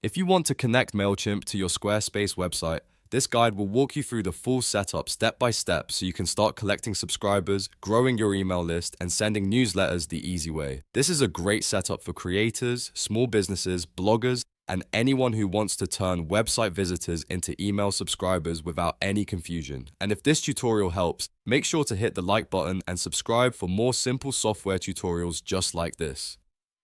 If you want to connect Mailchimp to your Squarespace website, this guide will walk you through the full setup step by step so you can start collecting subscribers, growing your email list, and sending newsletters the easy way. This is a great setup for creators, small businesses, bloggers, and anyone who wants to turn website visitors into email subscribers without any confusion. And if this tutorial helps, make sure to hit the like button and subscribe for more simple software tutorials just like this.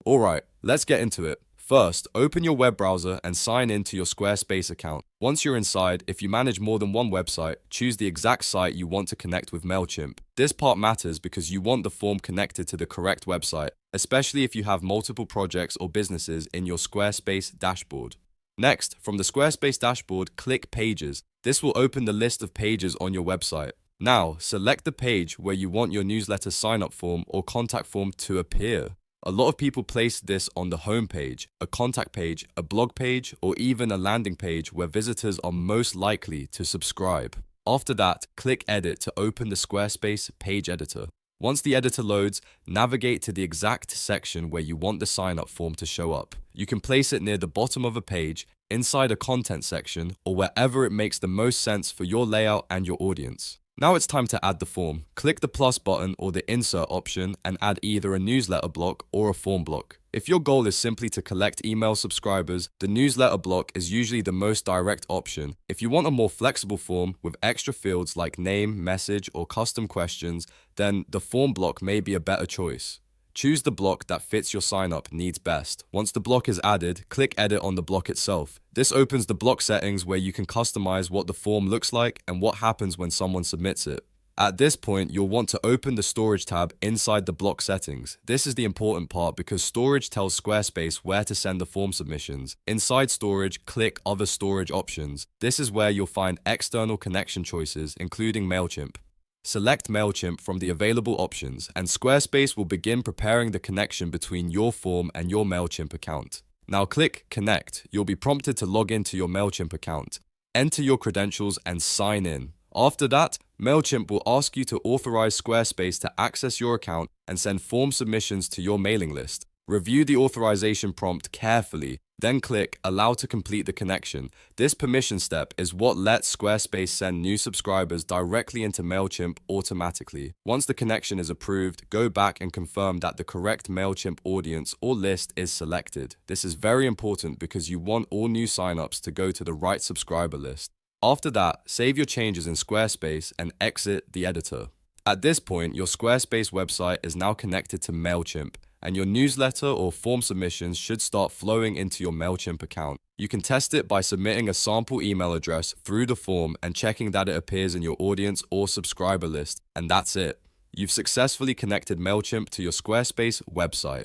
Alright, let's get into it. First, open your web browser and sign in to your Squarespace account. Once you're inside, if you manage more than one website, choose the exact site you want to connect with Mailchimp. This part matters because you want the form connected to the correct website, especially if you have multiple projects or businesses in your Squarespace dashboard. Next, from the Squarespace dashboard, click Pages. This will open the list of pages on your website. Now, select the page where you want your newsletter sign-up form or contact form to appear. A lot of people place this on the home page, a contact page, a blog page, or even a landing page where visitors are most likely to subscribe. After that, click Edit to open the Squarespace page editor. Once the editor loads, navigate to the exact section where you want the sign-up form to show up. You can place it near the bottom of a page, inside a content section, or wherever it makes the most sense for your layout and your audience. Now it's time to add the form. Click the plus button or the insert option and add either a newsletter block or a form block. If your goal is simply to collect email subscribers, the newsletter block is usually the most direct option. If you want a more flexible form with extra fields like name, message, or custom questions, then the form block may be a better choice. Choose the block that fits your sign-up needs best. Once the block is added, click Edit on the block itself. This opens the block settings where you can customize what the form looks like and what happens when someone submits it. At this point, you'll want to open the Storage tab inside the block settings. This is the important part because Storage tells Squarespace where to send the form submissions. Inside Storage, click Other Storage options. This is where you'll find external connection choices, including Mailchimp. Select Mailchimp from the available options, and Squarespace will begin preparing the connection between your form and your Mailchimp account. Now click Connect. You'll be prompted to log into your Mailchimp account. Enter your credentials and sign in. After that, Mailchimp will ask you to authorize Squarespace to access your account and send form submissions to your mailing list. Review the authorization prompt carefully, then click Allow to complete the connection. This permission step is what lets Squarespace send new subscribers directly into Mailchimp automatically. Once the connection is approved, go back and confirm that the correct Mailchimp audience or list is selected. This is very important because you want all new signups to go to the right subscriber list. After that, save your changes in Squarespace and exit the editor. At this point, your Squarespace website is now connected to Mailchimp, and your newsletter or form submissions should start flowing into your Mailchimp account. You can test it by submitting a sample email address through the form and checking that it appears in your audience or subscriber list, and that's it. You've successfully connected Mailchimp to your Squarespace website.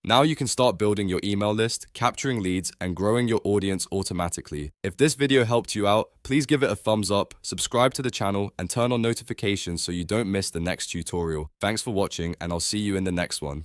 Now you can start building your email list, capturing leads, and growing your audience automatically. If this video helped you out, please give it a thumbs up, subscribe to the channel, and turn on notifications so you don't miss the next tutorial. Thanks for watching, and I'll see you in the next one.